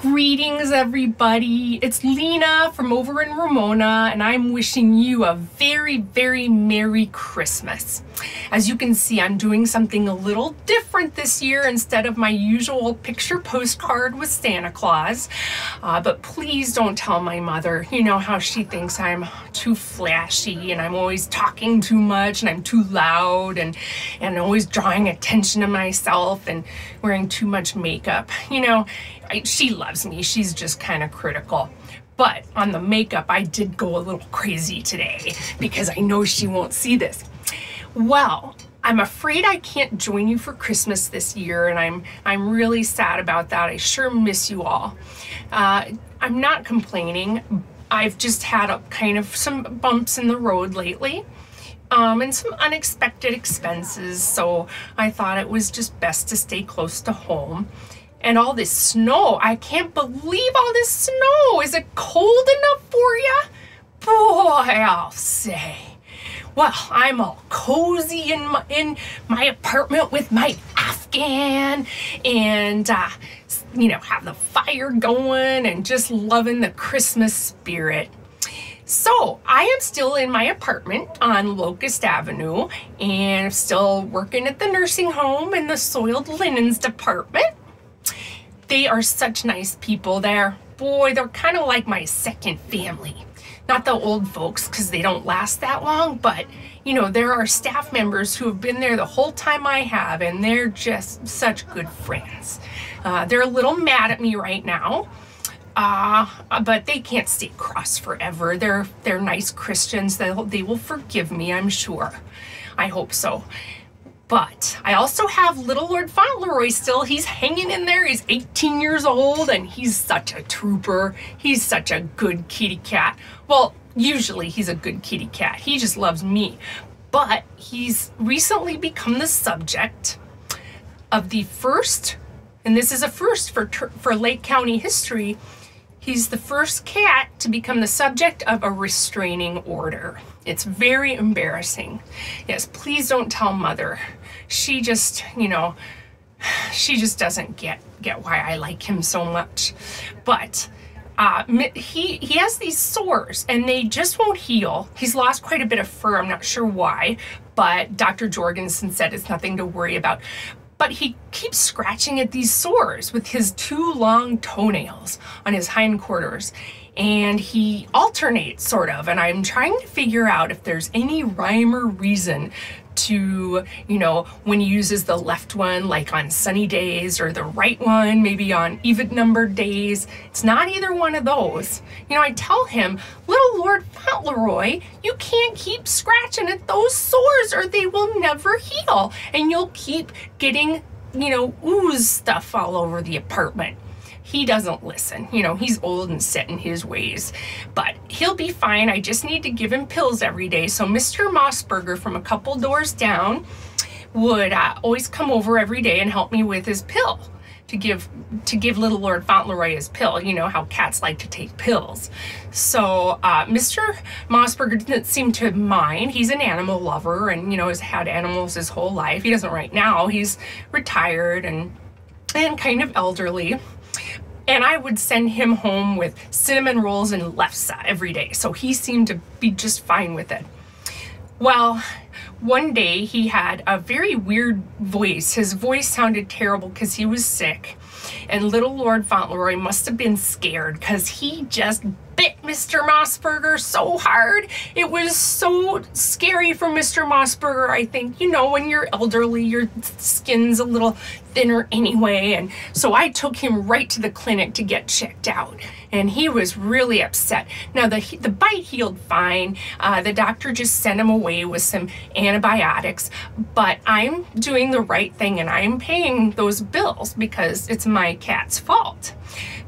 Greetings, everybody. It's Lena from over in Ramona, and I'm wishing you a very, very Merry Christmas. As you can see, I'm doing something a little different this year instead of my usual picture postcard with Santa Claus. But please don't tell my mother. You know how she thinks I'm too flashy and I'm always talking too much and I'm too loud and always drawing attention to myself and wearing too much makeup. You know, she loves me. She's just kind of critical. But on the makeup, I did go a little crazy today because I know she won't see this. Well, I'm afraid I can't join you for Christmas this year, and I'm really sad about that. I sure miss you all. I'm not complaining. I've just had some bumps in the road lately. And some unexpected expenses, so I thought it was just best to stay close to home. And all this snow, I can't believe all this snow. Is it cold enough for you? Boy, I'll say. Well, I'm all cozy in my apartment with my Afghan and, you know, have the fire going and just loving the Christmas spirit. So I am still in my apartment on Locust Avenue and I'm still working at the nursing home in the soiled linens department. They are such nice people there. Boy, they're kind of like my second family. Not the old folks, because they don't last that long, but you know, there are staff members who have been there the whole time I have, and they're just such good friends. They're a little mad at me right now, but they can't stay cross forever. They're nice Christians. They will forgive me, I'm sure. I hope so. But I also have little Lord Fauntleroy still. He's hanging in there. He's 18 years old and he's such a trooper. He's such a good kitty cat. Well, usually he's a good kitty cat. He just loves me. But he's recently become the subject of the first, and this is a first for Lake County history, he's the first cat to become the subject of a restraining order. It's very embarrassing. Yes, please don't tell Mother. She just, you know, she just doesn't get why I like him so much. But he has these sores and they just won't heal. He's lost quite a bit of fur. I'm not sure why, but Dr. Jorgensen said it's nothing to worry about. But he keeps scratching at these sores with his two long toenails on his hindquarters. And he alternates, sort of. And I'm trying to figure out if there's any rhyme or reason to, you know, when he uses the left one, like on sunny days, or the right one, maybe on even-numbered days. It's not either one of those. You know, I tell him, little Lord Fauntleroy, you can't keep scratching at those sores or they will never heal. And you'll keep getting, you know, ooze stuff all over the apartment. He doesn't listen. You know, he's old and set in his ways, but he'll be fine. I just need to give him pills every day. So Mr. Mossberger from a couple doors down would always come over every day and help me with his pill to give little Lord Fauntleroy his pill. You know how cats like to take pills. So Mr. Mossberger didn't seem to mind. He's an animal lover and, you know, has had animals his whole life. He doesn't right now. He's retired and kind of elderly. And I would send him home with cinnamon rolls and lefse every day. So he seemed to be just fine with it. Well, one day he had a very weird voice. His voice sounded terrible because he was sick. And little Lord Fauntleroy must have been scared because he just bit Mr. Mossberger so hard. It was so scary for Mr. Mossberger, I think. You know, when you're elderly, your skin's a little thinner anyway. And so I took him right to the clinic to get checked out. And he was really upset. Now, the bite healed fine. The doctor just sent him away with some antibiotics. But I'm doing the right thing and I'm paying those bills because it's my cat's fault.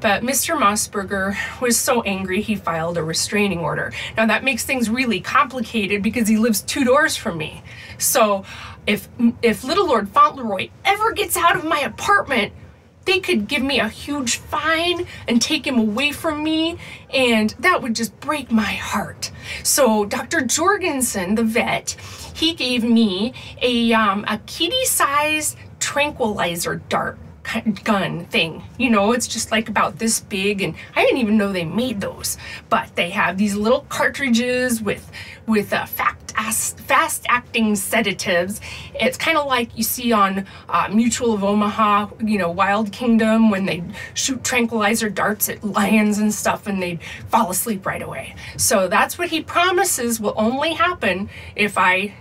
But Mr. Mossberger was so angry he filed a restraining order. Now that makes things really complicated because he lives 2 doors from me. So if little Lord Fauntleroy ever gets out of my apartment, they could give me a huge fine and take him away from me, and that would just break my heart. So Dr. Jorgensen, the vet, he gave me a kitty-size tranquilizer dart gun thing. You know, it's just like about this big, and I didn't even know they made those. But they have these little cartridges with fast-acting sedatives. It's kind of like you see on Mutual of Omaha, you know, Wild Kingdom, when they shoot tranquilizer darts at lions and stuff and they fall asleep right away. So that's what he promises will only happen if I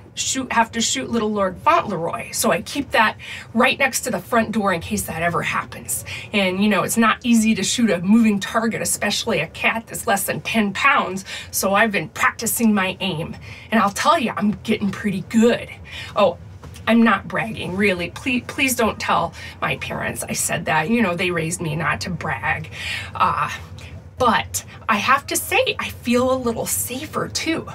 have to shoot little Lord Fauntleroy. So I keep that right next to the front door in case that ever happens. And you know, it's not easy to shoot a moving target, especially a cat that's less than 10 pounds. So I've been practicing my aim. And I'll tell you, I'm getting pretty good. Oh, I'm not bragging, really. Please don't tell my parents I said that. You know, they raised me not to brag. But I have to say, I feel a little safer too.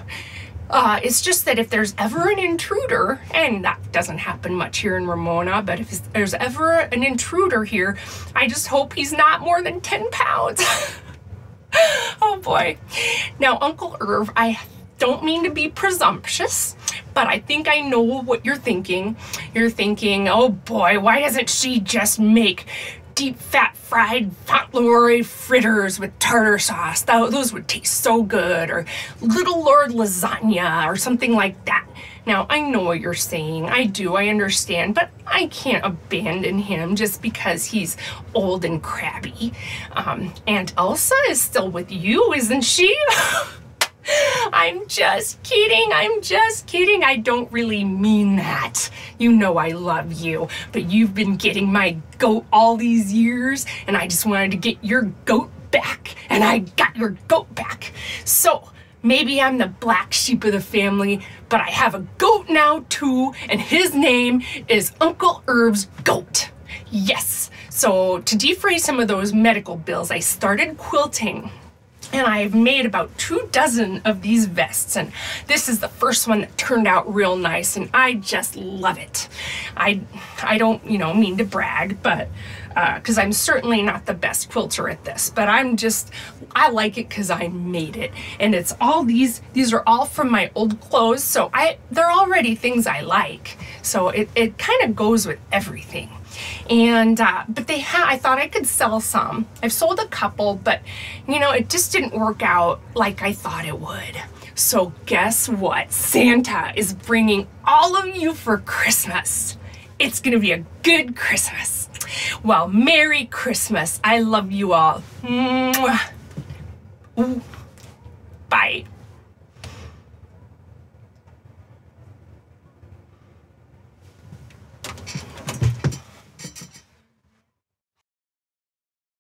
It's just that if there's ever an intruder, and that doesn't happen much here in Ramona, but if there's ever an intruder here, I just hope he's not more than 10 pounds. Oh boy. Now, Uncle Irv, I don't mean to be presumptuous, but I think I know what you're thinking. You're thinking, oh boy, why doesn't she just make deep fat fried Fauntleroy fritters with tartar sauce? Those would taste so good. Or Little Lord lasagna or something like that. Now, I know what you're saying. I do, I understand, but I can't abandon him just because he's old and crabby. Aunt Elsa is still with you, isn't she? I'm just kidding. I'm just kidding. I don't really mean that. You know I love you, but you've been getting my goat all these years, and I just wanted to get your goat back, and I got your goat back. So maybe I'm the black sheep of the family, but I have a goat now too, and his name is Uncle Irv's goat. Yes. So to defray some of those medical bills, I started quilting. And I've made about 24 of these vests, and this is the first one that turned out real nice, and I just love it. I don't, you know, mean to brag, but because I'm certainly not the best quilter at this, but I like it because I made it. And it's all these are all from my old clothes, so they're already things I like. So it kind of goes with everything. And but I thought I could sell some. I've sold a couple, but you know, it just didn't work out like I thought it would. So guess what? Santa is bringing all of you for Christmas. It's gonna be a good Christmas. Well, Merry Christmas. I love you all. Mwah. Ooh. Bye.